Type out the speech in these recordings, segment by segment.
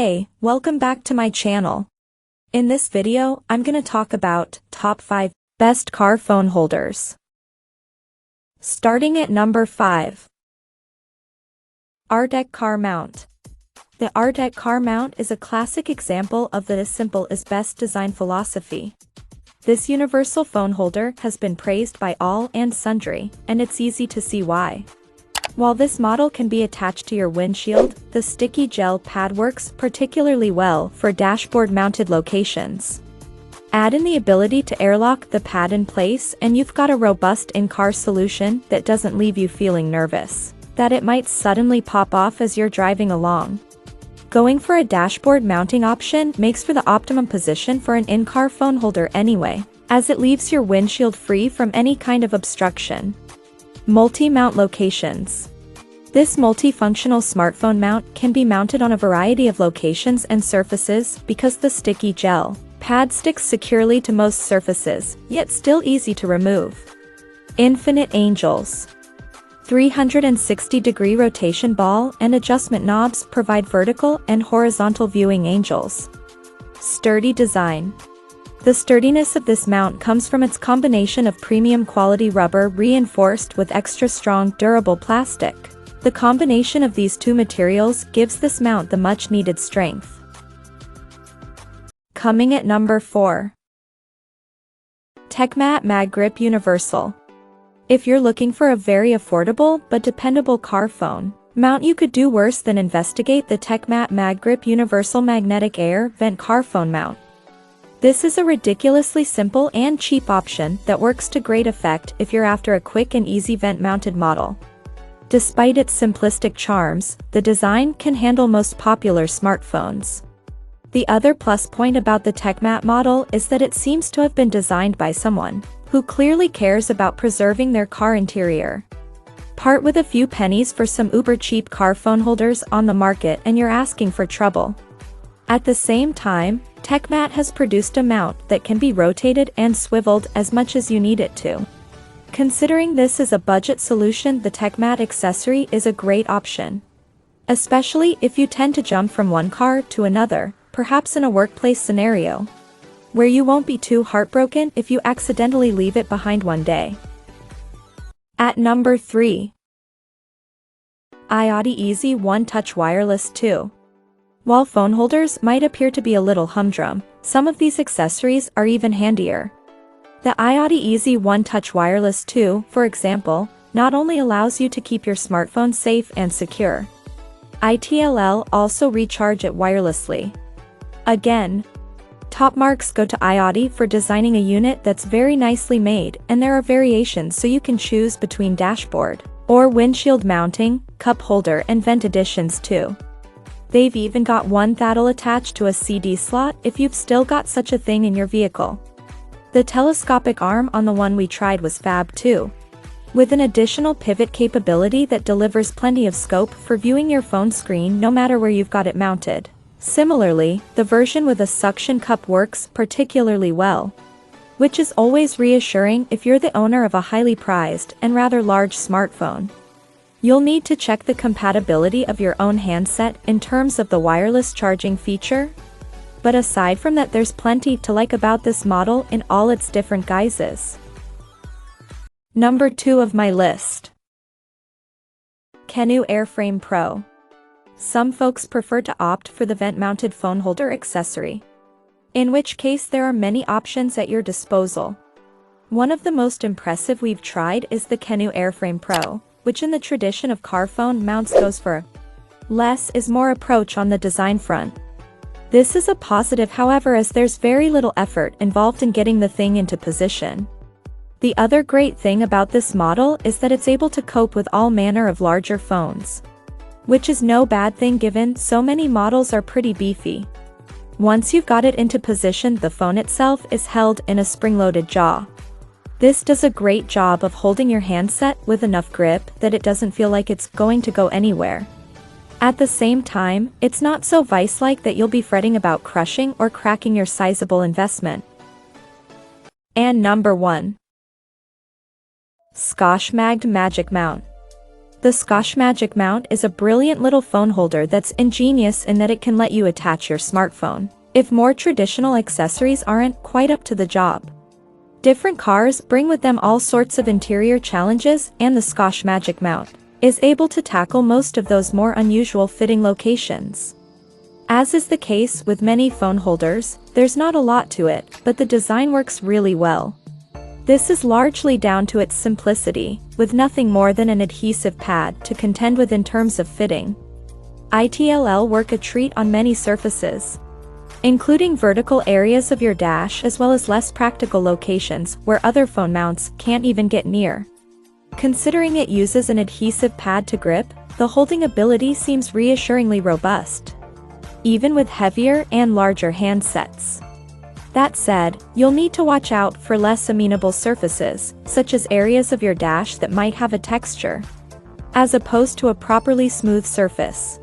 Hey, welcome back to my channel. In this video, I'm gonna talk about top 5 best car phone holders. Starting at number 5. Arteck car mount. The Arteck car mount is a classic example of the as simple as best design philosophy. This universal phone holder has been praised by all and sundry, and it's easy to see why. While this model can be attached to your windshield, the sticky gel pad works particularly well for dashboard-mounted locations. Add in the ability to airlock the pad in place and you've got a robust in-car solution that doesn't leave you feeling nervous that it might suddenly pop off as you're driving along. Going for a dashboard mounting option makes for the optimum position for an in-car phone holder anyway, as it leaves your windshield free from any kind of obstruction. Multi-mount locations. This multifunctional smartphone mount can be mounted on a variety of locations and surfaces because the sticky gel pad sticks securely to most surfaces, yet still easy to remove. Infinite angles. 360-degree rotation ball and adjustment knobs provide vertical and horizontal viewing angles. Sturdy design. The sturdiness of this mount comes from its combination of premium quality rubber reinforced with extra strong, durable plastic. The combination of these two materials gives this mount the much needed strength. Coming at number 4. TechMatte MagGrip Universal. If you're looking for a very affordable but dependable car phone mount, you could do worse than investigate the TechMatte MagGrip Universal Magnetic Air Vent Car Phone Mount. This is a ridiculously simple and cheap option that works to great effect if you're after a quick and easy vent-mounted model. Despite its simplistic charms, the design can handle most popular smartphones. The other plus point about the TechMatte model is that it seems to have been designed by someone who clearly cares about preserving their car interior. Part with a few pennies for some uber-cheap car phone holders on the market and you're asking for trouble. At the same time, TechMatte has produced a mount that can be rotated and swiveled as much as you need it to. Considering this is a budget solution, the TechMatte accessory is a great option. Especially if you tend to jump from one car to another, perhaps in a workplace scenario, where you won't be too heartbroken if you accidentally leave it behind one day. At number 3. iOttie Easy One Touch Wireless 2. While phone holders might appear to be a little humdrum, some of these accessories are even handier. The iOttie Easy One Touch Wireless 2, for example, not only allows you to keep your smartphone safe and secure, itll also recharge it wirelessly. Again, top marks go to iOttie for designing a unit that's very nicely made, and there are variations so you can choose between dashboard or windshield mounting, cup holder and vent editions too. They've even got one that'll attach to a CD slot if you've still got such a thing in your vehicle. The telescopic arm on the one we tried was fab too, with an additional pivot capability that delivers plenty of scope for viewing your phone screen no matter where you've got it mounted. Similarly, the version with a suction cup works particularly well, which is always reassuring if you're the owner of a highly prized and rather large smartphone. You'll need to check the compatibility of your own handset in terms of the wireless charging feature. But aside from that, there's plenty to like about this model in all its different guises. Number 2 of my list. Kenu Airframe Pro. Some folks prefer to opt for the vent-mounted phone holder accessory, in which case there are many options at your disposal. One of the most impressive we've tried is the Kenu Airframe Pro, which in the tradition of car phone mounts goes for less is more approach on the design front. This is a positive, however, as there's very little effort involved in getting the thing into position. The other great thing about this model is that it's able to cope with all manner of larger phones, which is no bad thing given so many models are pretty beefy. Once you've got it into position, the phone itself is held in a spring-loaded jaw. This does a great job of holding your handset with enough grip that it doesn't feel like it's going to go anywhere. At the same time, it's not so vice-like that you'll be fretting about crushing or cracking your sizable investment. And number 1. Scosche MagDMB MagicMount. The Scosche MagicMount is a brilliant little phone holder that's ingenious in that it can let you attach your smartphone if more traditional accessories aren't quite up to the job. Different cars bring with them all sorts of interior challenges, and the Scosche MagicMount is able to tackle most of those more unusual fitting locations. As is the case with many phone holders, there's not a lot to it, but the design works really well. This is largely down to its simplicity, with nothing more than an adhesive pad to contend with in terms of fitting. It'll work a treat on many surfaces, including vertical areas of your dash as well as less practical locations where other phone mounts can't even get near. Considering it uses an adhesive pad to grip, the holding ability seems reassuringly robust, even with heavier and larger handsets. That said, you'll need to watch out for less amenable surfaces, such as areas of your dash that might have a texture, as opposed to a properly smooth surface.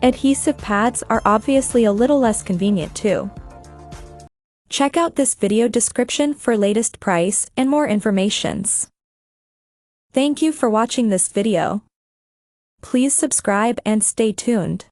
Adhesive pads are obviously a little less convenient too. Check out this video description for latest price and more informations. Thank you for watching this video. Please subscribe and stay tuned.